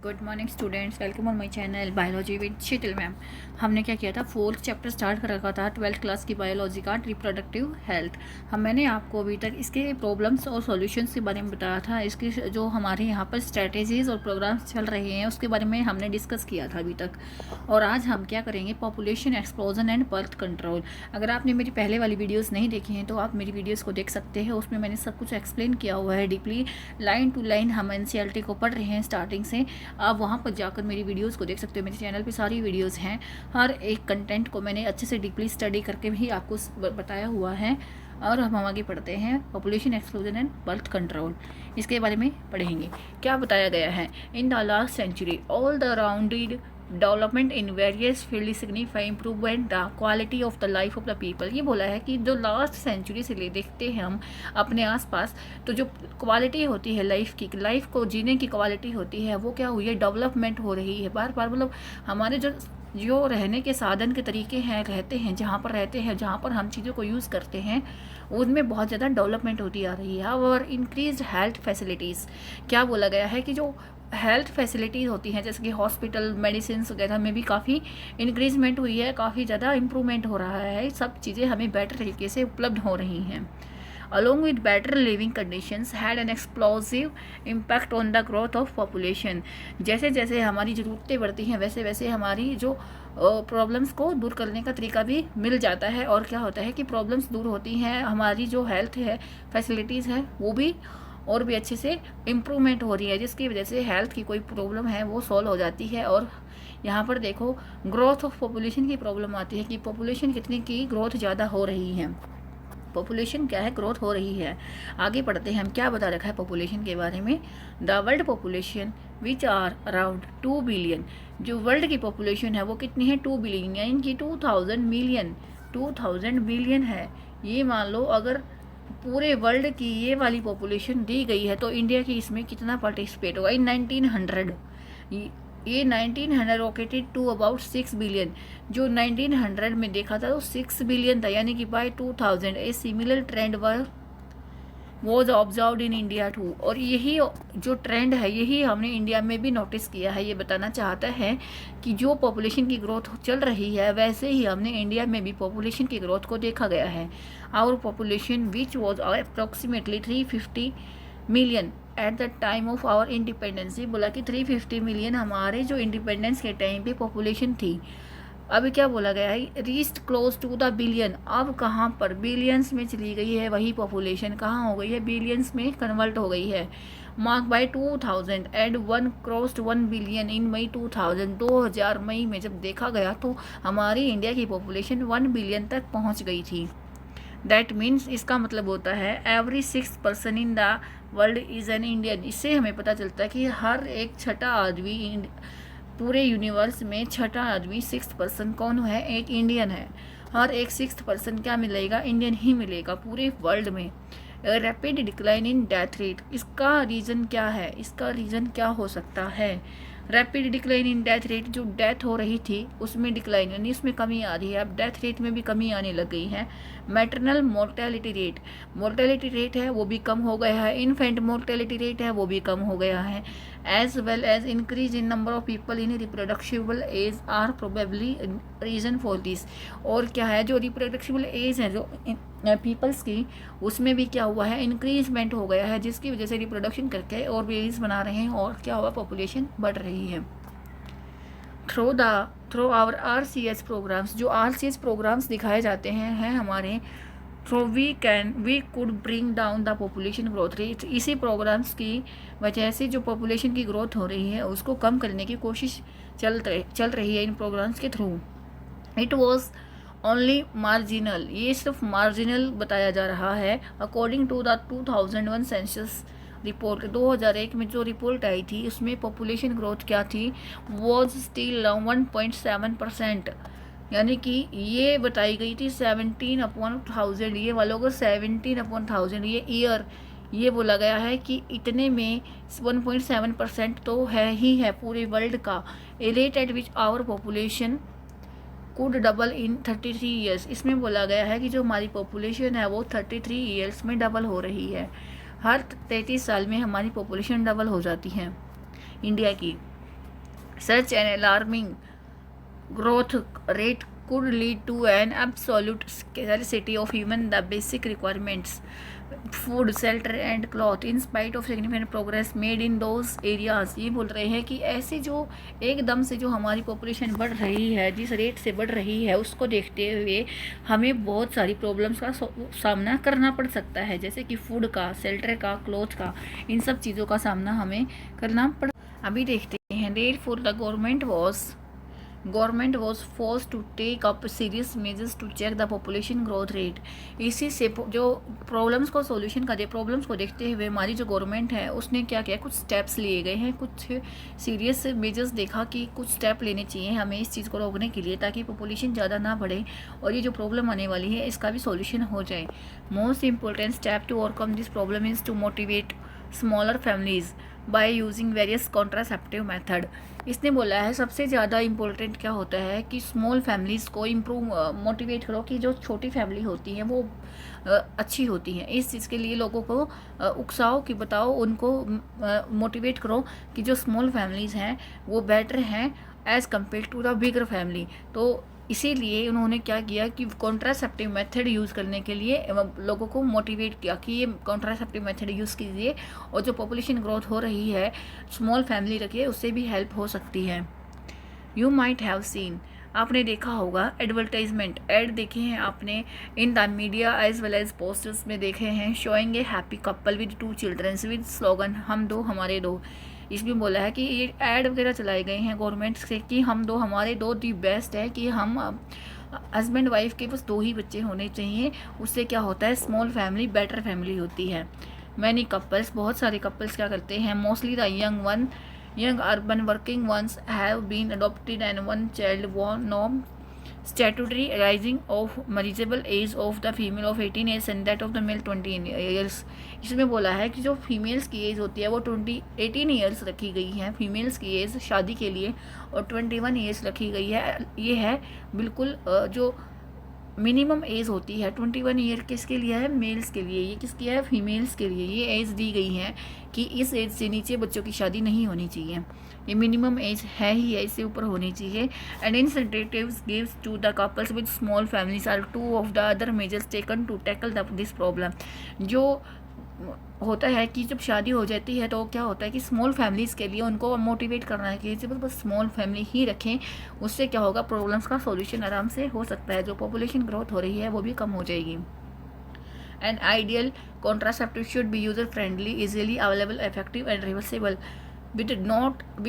Good morning students, welcome on my channel biology with Sheetal ma'am. हमने क्या किया था, 4th चैप्टर स्टार्ट कर रखा था 12th क्लास की बायोलॉजी का, रिप्रोडक्टिव हेल्थ। मैंने आपको अभी तक इसके प्रॉब्लम्स और सॉल्यूशंस के बारे में बताया था। इसके जो हमारे यहाँ पर स्ट्रेटेजीज़ और प्रोग्राम्स चल रहे हैं उसके बारे में हमने डिस्कस किया था अभी तक। और आज हम क्या करेंगे, population explosion and birth control. अगर आपने मेरी पहले वाली वीडियोज़ नहीं देखी हैं तो आप मेरी वीडियोज़ को देख सकते हैं, उसमें मैंने सब कुछ एक्सप्लेन किया हुआ है डीपली, लाइन टू लाइन। हम NCERT को पढ़ रहे हैं स्टार्टिंग से। आप वहाँ पर जाकर मेरी वीडियोस को देख सकते हो। मेरे चैनल पे सारी वीडियोस हैं, हर एक कंटेंट को मैंने अच्छे से डीपली स्टडी करके भी आपको बताया हुआ है। और हम आगे पढ़ते हैं population explosion and birth control. इसके बारे में पढ़ेंगे। क्या बताया गया है, in the last century all the rounded development in various field signify improvement the quality of the life of the people. ये बोला है कि जो लास्ट सेंचुरी से ले देखते हैं हम अपने आसपास, तो जो क्वालिटी होती है लाइफ की, लाइफ को जीने की क्वालिटी होती है, वो क्या हुई है, डेवलपमेंट हो रही है बार बार। मतलब हमारे जो रहने के साधन के तरीके हैं, रहते हैं जहाँ पर रहते हैं, जहाँ पर हम चीज़ों को यूज़ करते हैं, उनमें बहुत ज़्यादा डेवलपमेंट होती आ रही है। और इंक्रीज हेल्थ फैसिलिटीज़, क्या बोला गया है कि जो हेल्थ फैसिलिटीज़ होती हैं जैसे कि हॉस्पिटल, मेडिसिन वगैरह में भी काफ़ी इंक्रीजमेंट हुई है, काफ़ी ज़्यादा इम्प्रूवमेंट हो रहा है। सब चीज़ें हमें बेटर तरीके से उपलब्ध हो रही हैं। along with better living conditions had an explosive impact on the growth of population। जैसे जैसे हमारी ज़रूरतें बढ़ती हैं वैसे वैसे हमारी जो प्रॉब्लम्स को दूर करने का तरीका भी मिल जाता है। और क्या होता है कि प्रॉब्लम्स दूर होती हैं, हमारी जो हेल्थ है, फैसिलिटीज़ है, वो भी और भी अच्छे से इम्प्रूवमेंट हो रही है, जिसकी वजह से हेल्थ की कोई प्रॉब्लम है वो सॉल्व हो जाती है। और यहाँ पर देखो, ग्रोथ ऑफ पॉपुलेशन की प्रॉब्लम आती है कि पॉपुलेशन कितनी की ग्रोथ ज़्यादा हो रही है। पॉपुलेशन क्या है, ग्रोथ हो रही है। आगे पढ़ते हैं हम क्या बता रखा है पॉपुलेशन के बारे में। The world population which are around 2 billion. जो वर्ल्ड की पॉपुलेशन है वो कितनी है, 2 बिलियन, यानी कि 2000 मिलियन, 2000 बिलियन है। ये मान लो अगर पूरे वर्ल्ड की ये वाली पॉपुलेशन दी गई है तो इंडिया की इसमें कितना पार्टिसिपेट होगा, इन 1900। ये 1900 रॉकेटेड टू अबाउट 6 बिलियन। जो 1900 में देखा था तो 6 बिलियन था, यानी कि by 2000 a similar trend was observed in India too. और यही जो ट्रेंड है यही हमने इंडिया में भी नोटिस किया है। ये बताना चाहता है कि जो पॉपुलेशन की ग्रोथ चल रही है वैसे ही हमने इंडिया में भी पॉपुलेशन की ग्रोथ को देखा गया है। Our population which was approximately 350 million at the time of our independence. बोला कि 350 मिलियन हमारे जो इंडिपेंडेंस के टाइम पे पॉपुलेशन थी। अब क्या बोला गया है, reached close to the billion. अब कहाँ पर बिलियंस में चली गई है, वही पॉपुलेशन कहाँ हो गई है, बिलियंस में कन्वर्ट हो गई है। Mark by 2000 and 1 crossed 1 billion in May 2000। 2000 मई में जब देखा गया तो हमारी इंडिया की पॉपुलेशन 1 बिलियन तक पहुँच गई थी। दैट मीन्स, इसका मतलब होता है every 6th person in the world is an Indian. इससे हमें पता चलता है कि हर एक छठा आदमी, पूरे यूनिवर्स में छठा आदमी 6th पर्सन कौन है, एक इंडियन है। हर एक 6th पर्सन क्या मिलेगा, इंडियन ही मिलेगा पूरे वर्ल्ड में। Rapid decline in death rate, इसका रीज़न क्या है, इसका रीज़न क्या हो सकता है। Rapid decline in death rate, जो डेथ हो रही थी उसमें डिक्लाइन, यानी उसमें कमी आ रही है। अब डेथ रेट में भी कमी आने लग गई है। मैटरनल मोर्टेलिटी रेट है वो भी कम हो गया है। इन्फेंट मोर्टेलिटी रेट है वो भी कम हो गया है। As well as increase in number of people in reproductive age are probably reason for this. और क्या है, जो रिप्रोडक्टिबल एज है जो पीपल्स की, उसमें भी क्या हुआ है, इंक्रीजमेंट हो गया है, जिसकी वजह से रिप्रोडक्शन करके और बेबीज बना रहे हैं और क्या हुआ, पॉपुलेशन बढ़ रही है। थ्रू आवर RCS प्रोग्राम्स, जो RCS प्रोग्राम्स दिखाए जाते हैं हमारे, through we could bring down the population growth rate. इसी प्रोग्राम्स की वजह से जो पॉपुलेशन की ग्रोथ हो रही है उसको कम करने की कोशिश चल रही है इन प्रोग्राम्स के through. It was only marginal, ये सिर्फ मार्जिनल बताया जा रहा है। According to the 2001 census report, 2001 में जो रिपोर्ट आई थी उसमें पॉपुलेशन ग्रोथ क्या थी, वॉज स्टिल 1.7%। यानी कि ये बताई गई थी 17/1000, ये वालों को 17/1000 ये ईयर, ये बोला गया है कि इतने में 1.7% तो है ही है पूरे वर्ल्ड का। A rate at which our population could double in 33 years. इसमें बोला गया है कि जो हमारी पॉपुलेशन है वो 33 ईयर्स में डबल हो रही है। हर 33 साल में हमारी पॉपुलेशन डबल हो जाती है इंडिया की। Such an alarming growth rate could lead to an absolute scarcity of even the basic requirements, food, shelter and cloth, in spite of significant progress made in those areas। ये बोल रहे हैं कि ऐसे जो एकदम से जो हमारी पॉपुलेशन बढ़ रही है, जिस रेट से बढ़ रही है, उसको देखते हुए हमें बहुत सारी प्रॉब्लम्स का सामना करना पड़ सकता है, जैसे कि फूड का, शेल्टर का, क्लॉथ का, इन सब चीज़ों का सामना हमें करना पड़। अभी देखते हैं, therefore the government was forced to take up serious measures to check the population growth rate। इसी से जो प्रॉब्लम्स को सॉल्यूशन का प्रॉब्लम्स को देखते हुए हमारी जो गवर्नमेंट है उसने क्या किया, कुछ स्टेप्स लिए गए हैं, कुछ सीरियस मेजर्स देखा कि कुछ स्टेप लेने चाहिए हमें इस चीज़ को रोकने के लिए, ताकि पॉपुलेशन ज़्यादा ना बढ़े और ये जो प्रॉब्लम आने वाली है इसका भी सॉल्यूशन हो जाए। Most important step to overcome this problem is to motivate smaller families by using various contraceptive method. इसने बोला है सबसे ज़्यादा इम्पोर्टेंट क्या होता है कि स्मॉल फैमिलीज़ को मोटिवेट करो, कि जो छोटी फैमिली होती हैं वो अच्छी होती हैं। इस चीज़ के लिए लोगों को उकसाओ कि बताओ, उनको मोटिवेट करो कि जो स्मॉल फैमिलीज़ हैं वो बेटर हैं as compare to the bigger family. तो इसीलिए उन्होंने क्या किया कि कॉन्ट्रासेप्टिव मेथड यूज़ करने के लिए लोगों को मोटिवेट किया कि ये कॉन्ट्रासेप्टिव मेथड यूज़ कीजिए, और जो पॉपुलेशन ग्रोथ हो रही है, स्मॉल फैमिली रखिए, उससे भी हेल्प हो सकती है। यू माइट हैव सीन, आपने देखा होगा एडवर्टाइजमेंट, ऐड देखे हैं आपने in the media as well as posters में देखे हैं, showing a happy couple with 2 childrens with slogan हम दो हमारे दो। इसमें बोला है कि ये ऐड वगैरह चलाए गए हैं गवर्नमेंट से कि हम दो हमारे दो दी बेस्ट है, कि हम हस्बैंड वाइफ के बस 2 ही बच्चे होने चाहिए। उससे क्या होता है, स्मॉल फैमिली बेटर फैमिली होती है। मैनी कपल्स, बहुत सारे कपल्स क्या करते हैं, mostly the young urban working ones have been adopted and one child norm statutory rising of marriageable age of the female of 18 years and that of the male 20 years। इसमें बोला है कि जो फीमेल्स की as होती है वो 18 years रखी गई है फीमेल्स की एज शादी के लिए, और 21 ईयर्स रखी गई है। ये है बिल्कुल जो मिनिमम एज होती है 21 ईयर किसके लिए है, मेल्स के लिए। ये किसकी है, फीमेल्स के लिए ये एज दी गई है कि इस एज से नीचे बच्चों की शादी नहीं होनी चाहिए, ये मिनिमम एज है ही है, इससे ऊपर होनी चाहिए। And incentives gives to the couples with small families are 2 of the other measures taken to tackle this problem. जो होता है कि जब शादी हो जाती है तो क्या होता है कि स्मॉल फैमिलीज़ के लिए उनको मोटिवेट करना है कि बस स्मॉल फैमिली ही रखें। उससे क्या होगा, प्रॉब्लम्स का सॉल्यूशन आराम से हो सकता है, जो पॉपुलेशन ग्रोथ हो रही है वो भी कम हो जाएगी। And ideal contraceptive should be user friendly, easily available, effective and reversible with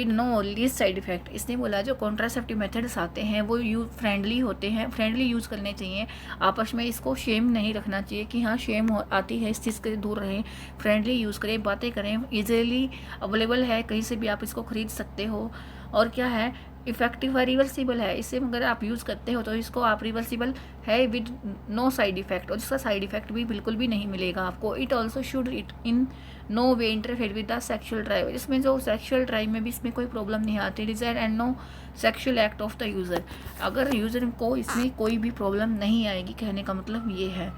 no least side effect. इसने बोला जो कॉन्ट्रासेप्टिव मेथड्स आते हैं वो फ्रेंडली होते हैं, फ्रेंडली यूज़ करने चाहिए। आपस में इसको शेम नहीं रखना चाहिए कि हाँ शेम आती है, इस चीज़ से दूर रहें, फ्रेंडली यूज़ करें, बातें करें, इजीली अवेलेबल है, कहीं से भी आप इसको ख़रीद सकते हो। और क्या है, इफेक्टिव है, रिवर्सिबल है, इससे अगर आप यूज़ करते हो तो इसको आप रिवर्सिबल है विद नो साइड इफेक्ट, और जिसका साइड इफेक्ट भी बिल्कुल भी नहीं मिलेगा आपको। It also should it in no way interfere with the sexual drive, इसमें जो सेक्शुअल ड्राइव में भी इसमें कोई प्रॉब्लम नहीं आती। Desire and no sexual act of the user, अगर यूज़र को इसमें कोई भी प्रॉब्लम नहीं आएगी, कहने का मतलब ये है।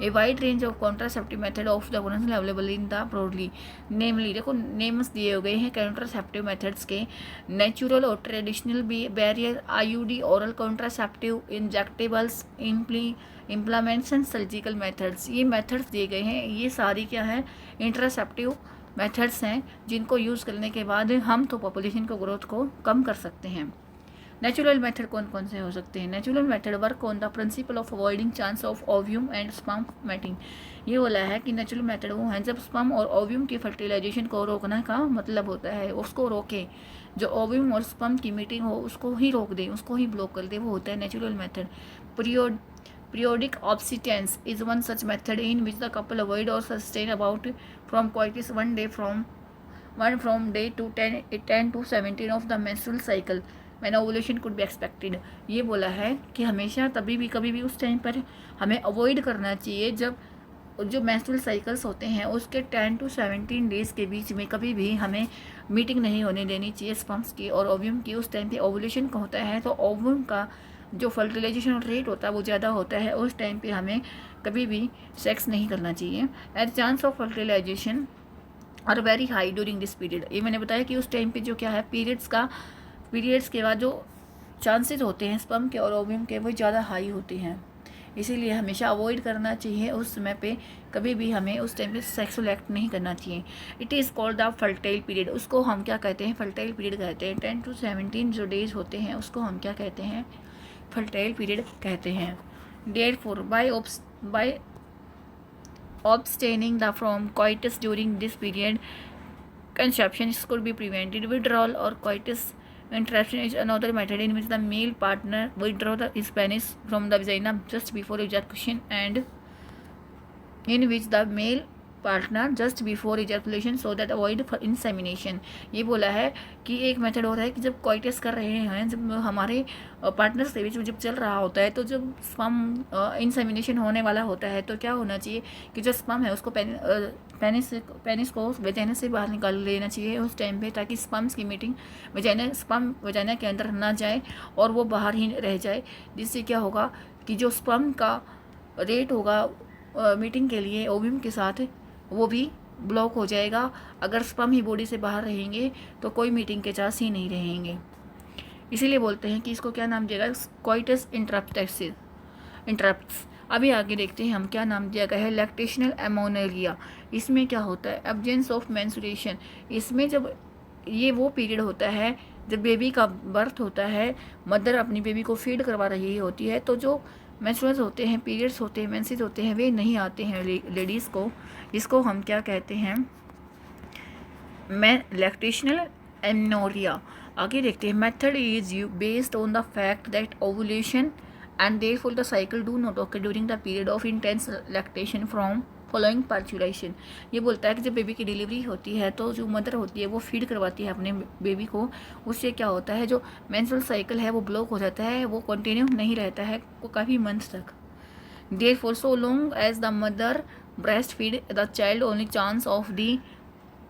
A wide range of contraceptive method of the available in the broadly, namely देखो नेम्स दिए हुए हैं कॉन्ट्रासेप्टिव मेथड्स के, नेचुरल और traditional barrier, IUD, oral contraceptive, injectables, implementation, surgical methods. ये मेथड्स दिए गए हैं, ये सारी क्या है, इंट्रासेप्टिव मेथड्स हैं जिनको यूज़ करने के बाद हम तो पॉपुलेशन को ग्रोथ को कम कर सकते हैं। नेचुरल मेथड कौन कौन से हो सकते हैं, natural method work on the principle of avoiding chance of ovum and sperm mating. ये बोला है कि नेचुरल मेथड वो हैं जब स्पर्म और ओव्यूम की फर्टिलाइजेशन को रोकना का मतलब होता है उसको रोके, जो ओव्यूम और स्पर्म की मीटिंग हो उसको ही रोक दे, उसको ही ब्लॉक कर दे, वो होता है natural method. Periodic abstinence is one such method in which the couple avoid or sustain about from coitus one from day to 10 to 17 of the menstrual cycle when ovulation could be expected। ये बोला है कि हमेशा कभी भी उस time पर हमें अवॉइड करना चाहिए जब जो मेंस्ट्रुअल साइकिल्स होते हैं उसके 10 to 17 डेज़ के बीच में कभी भी हमें मीटिंग नहीं होने देनी चाहिए स्पर्म्स की और ओव्यूम की। उस टाइम पे ओवुलेशन का होता है तो ओव्यूम का जो फर्टिलाइजेशन रेट होता है वो ज़्यादा होता है, उस टाइम पे हमें कभी भी सेक्स नहीं करना चाहिए। As chance of fertilization are very high during this period, ये मैंने बताया कि उस टाइम पे जो क्या है पीरियड्स का पीरियड्स के बाद जो चांसेस होते हैं स्पर्म के और ओव्यूम के वो ज़्यादा हाई होते हैं, इसीलिए हमेशा अवॉइड करना चाहिए। उस समय पे कभी भी हमें उस टाइम पे सेक्सुअल एक्ट नहीं करना चाहिए। It is called the fertile period, उसको हम क्या कहते हैं, फर्टाइल पीरियड कहते हैं। 10 to 17 जो डेज होते हैं उसको हम क्या कहते हैं, फर्टाइल पीरियड कहते हैं। Therefore, by abstaining from coitus during this period, conception could be prevented. Withdrawal or coitus interruption is another method in which the male partner withdraws his penis from the vagina just before ejaculation, and in which the male partner just before ejaculation so that avoid insemination. ये बोला है कि एक method हो रहा है कि जब कोइटस कर रहे हैं, जब हमारे पार्टनर्स के बीच में जब चल रहा होता है, तो जब स्पर्म इंसेमिनेशन होने वाला होता है तो क्या होना चाहिए कि जो स्पर्म है उसको पेनिस को वजाइना से बाहर निकाल लेना चाहिए उस टाइम पे, ताकि स्पर्म्स की मीटिंग वजाइना के अंदर ना जाए और वो बाहर ही रह जाए। जिससे क्या होगा कि जो स्पर्म का रेट होगा मीटिंग के लिए ओव्यूम के साथ वो भी ब्लॉक हो जाएगा। अगर स्पर्म ही बॉडी से बाहर रहेंगे तो कोई मीटिंग के चांस ही नहीं रहेंगे। इसीलिए बोलते हैं कि इसको क्या नाम दिया गया, कोइटस इंटरप्ट्स। अभी आगे देखते हैं हम क्या नाम दिया गया है, लैक्टेशनल एमोनेलिया। इसमें क्या होता है, एब्सेंस ऑफ मेंस्ट्रुएशन। इसमें जब ये वो पीरियड होता है जब बेबी का बर्थ होता है, मदर अपनी बेबी को फीड करवा रही होती है, तो जो मेंस्ट्रुअल्स होते हैं, पीरियड्स होते हैं, मेंसेस होते हैं, वे नहीं आते हैं लेडीज़ को। इसको हम क्या कहते हैं, लैक्टेशनल एमोनेलिया। आगे देखते हैं, method is based on the fact that ovulation and therefore the cycle do not occur during the period of intense lactation from following parturition। ये बोलता है कि जब बेबी की डिलीवरी होती है तो जो मदर होती है वो फीड करवाती है अपने बेबी को, उससे क्या होता है जो मेंस्ट्रुअल साइकिल है वो ब्लॉक हो जाता है, वो कंटिन्यू नहीं रहता है वो काफ़ी मंथ्स तक। therefore so long as the mother breastfeed the child only chance of the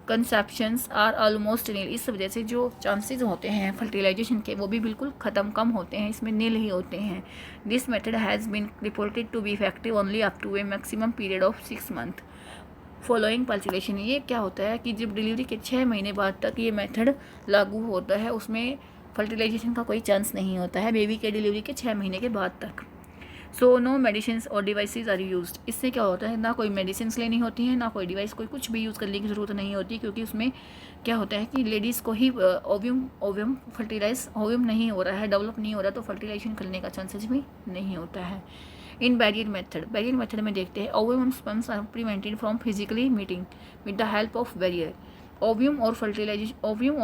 conceptions are almost nil. इस वजह से जो चांसेस होते हैं फर्टिलाइजेशन के वो भी बिल्कुल ख़त्म कम होते हैं, इसमें नील ही होते हैं। This method has been reported to be effective only up to a maximum period of 6 month following parturition. ये क्या होता है कि जब डिलीवरी के 6 महीने बाद तक ये मेथड लागू होता है, उसमें फर्टिलाइजेशन का कोई चांस नहीं होता है बेबी के डिलीवरी के 6 महीने के बाद तक। सो नो मेडिसिन और डिवाइसेस आर यूज्ड। इससे क्या होता है, ना कोई मेडिसिन लेनी होती है, ना कोई डिवाइस, कोई कुछ भी यूज़ करने की ज़रूरत नहीं होती, क्योंकि उसमें क्या होता है कि लेडीज़ को ही ओव्यूम नहीं हो रहा है, डेवलप नहीं हो रहा, तो फर्टिलाइजेशन करने का चांसेस भी नहीं होता है। इन बैरियर मेथड में देखते हैं, ovum and sperms are prevented from physically meeting with the help of barrier. Ovum और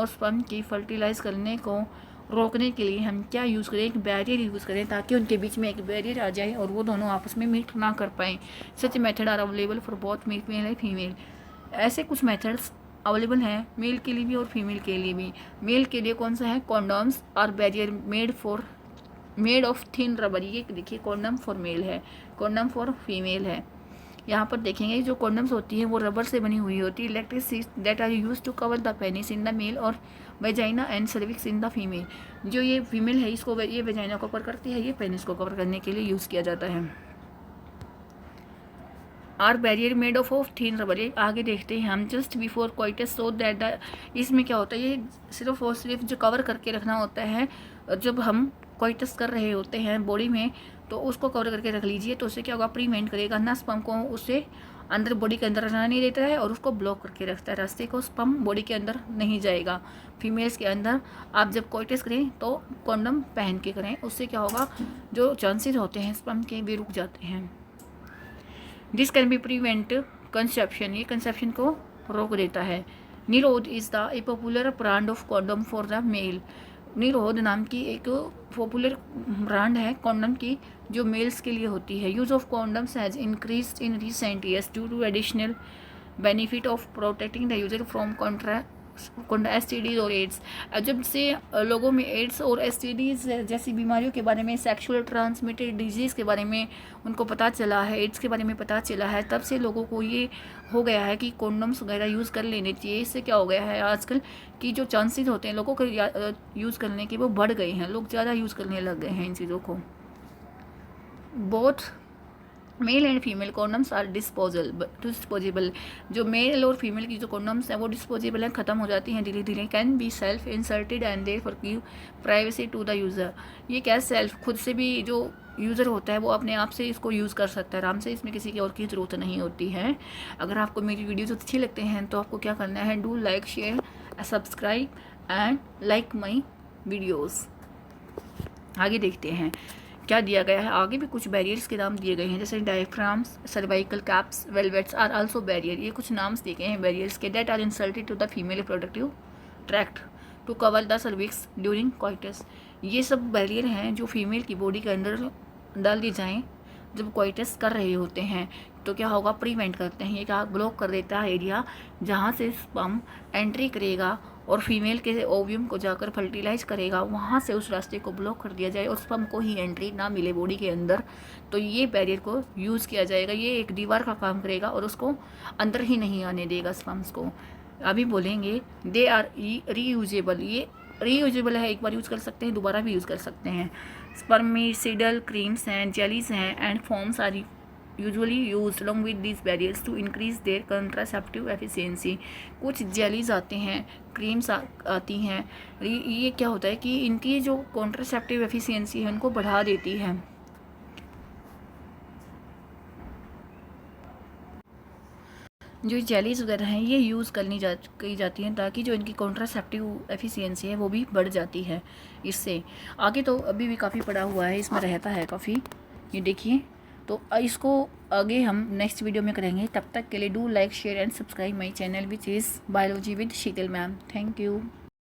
स्पर्म की फर्टिलाइज करने को रोकने के लिए हम क्या यूज़ करें, एक बैरियर यूज़ करें, ताकि उनके बीच में एक बैरियर आ जाए और वो दोनों आपस में मीट ना कर पाएँ। Such method are available for both male and female. ऐसे कुछ मेथड्स अवेलेबल हैं मेल के लिए भी और फीमेल के लिए भी। मेल के लिए कौन सा है, condoms are barrier made of thin rubber. ये देखिए कॉन्डम फॉर मेल है, कॉन्डम फॉर फीमेल है। यहाँ पर देखेंगे जो कॉन्डम्स होती हैं वो रबर से बनी हुई होती है। Elastic sheaths that are use to cover the penis in the male और vagina and cervix in the female. जो ये फीमेल है इसको ये वेजाइना को कवर करती है, ये पेनिस को कवर करने के लिए यूज़ किया जाता है। Are barrier made of thin rubber. ये आगे देखते हैं हम, just before coitus so that the. इसमें क्या होता है, ये सिर्फ और सिर्फ जो कवर करके रखना होता है जब हम कोइटस कर रहे होते हैं बॉडी में, तो उसको कवर करके रख लीजिए, तो उससे क्या होगा, प्रिवेंट करेगा ना स्पर्म को उससे अंदर बॉडी के अंदर रहना नहीं देता है और उसको ब्लॉक करके रखता है, रास्ते को स्पर्म बॉडी के अंदर नहीं जाएगा। फीमेल्स के अंदर आप जब कोइटस करें तो कॉन्डम पहन के करें, उससे क्या होगा जो चांसेस होते हैं स्पर्म के वे रुक जाते हैं। This can be prevent conception. ये कंसेप्शन को रोक देता है। Nirodh is the a popular brand of condom for the male. Nirodh नाम की एक पॉपुलर ब्रांड है कॉन्डम की जो मेल्स के लिए होती है। Use of condoms has increased in recent years due to additional benefit of protecting the user from STDs और एड्स। जब से लोगों में एड्स और एसटीडीज जैसी बीमारियों के बारे में, सेक्सुअल ट्रांसमिटेड डिजीज़ के बारे में उनको पता चला है, एड्स के बारे में पता चला है, तब से लोगों को ये हो गया है कि कॉन्डम्स वगैरह यूज़ कर लेने चाहिए। इससे क्या हो गया है आजकल कि जो चांसेस होते हैं लोगों के यूज़ करने के वो बढ़ गए हैं, लोग ज़्यादा यूज़ करने लग गए हैं इन चीज़ों को। Both male and female condoms are disposable. जो मेल और फीमेल की जो कॉन्डम्स हैं वो डिस्पोजेबल हैं, ख़त्म हो जाती हैं धीरे धीरे। Can be self inserted and therefore give privacy to the user. ये क्या सेल्फ खुद से भी जो यूज़र होता है वो अपने आप से इसको यूज़ कर सकता है आराम से, इसमें किसी की और की ज़रूरत नहीं होती है। अगर आपको मेरी वीडियोज़ अच्छी लगते हैं तो आपको क्या करना है, do like share subscribe and like my videos. आगे देखते हैं क्या दिया गया है। आगे भी कुछ बैरियर्स के नाम दिए गए हैं, जैसे diaphragms, cervical caps, velvets are also barrier. ये कुछ नाम्स दिए गए हैं बैरियर्स के। That are inserted to the female reproductive tract to cover the cervix during coitus. ये सब बैरियर हैं जो फीमेल की बॉडी के अंदर डाल दिए जाएँ जब क्वाइटस कर रहे होते हैं। तो क्या होगा, प्रिवेंट करते हैं, ये क्या ब्लॉक कर देता है एरिया जहाँ से स्पर्म एंट्री करेगा और फीमेल के ओव्यूम को जाकर फर्टिलाइज करेगा, वहाँ से उस रास्ते को ब्लॉक कर दिया जाए और स्पर्म को ही एंट्री ना मिले बॉडी के अंदर। तो ये बैरियर को यूज़ किया जाएगा, ये एक दीवार का काम करेगा और उसको अंदर ही नहीं आने देगा स्पर्म्स को। अभी बोलेंगे दे आर रीयूजेबल। ये रीयूजेबल है, एक बार यूज़ कर सकते हैं, दोबारा भी यूज़ कर सकते हैं। स्पर्मिसिडल क्रीम्स हैं, जेलीज हैं and foams are usually use along with these barriers to increase their contraceptive efficiency. कुछ जेलीज आते हैं, क्रीम्स आती हैं, ये क्या होता है कि इनकी जो कॉन्ट्रासेप्टिव एफिशिएंसी है उनको बढ़ा देती है। जो जेलीज वगैरह हैं ये यूज़ की जाती हैं ताकि जो इनकी कॉन्ट्रासेप्टिव एफिशिएंसी है वो भी बढ़ जाती है इससे। आगे तो अभी भी काफ़ी पड़ा हुआ है, इसमें रहता है काफ़ी, ये देखिए। तो इसको आगे हम नेक्स्ट वीडियो में करेंगे। तब तक के लिए do like share and subscribe my channel which is biology with Sheetal ma'am. Thank you.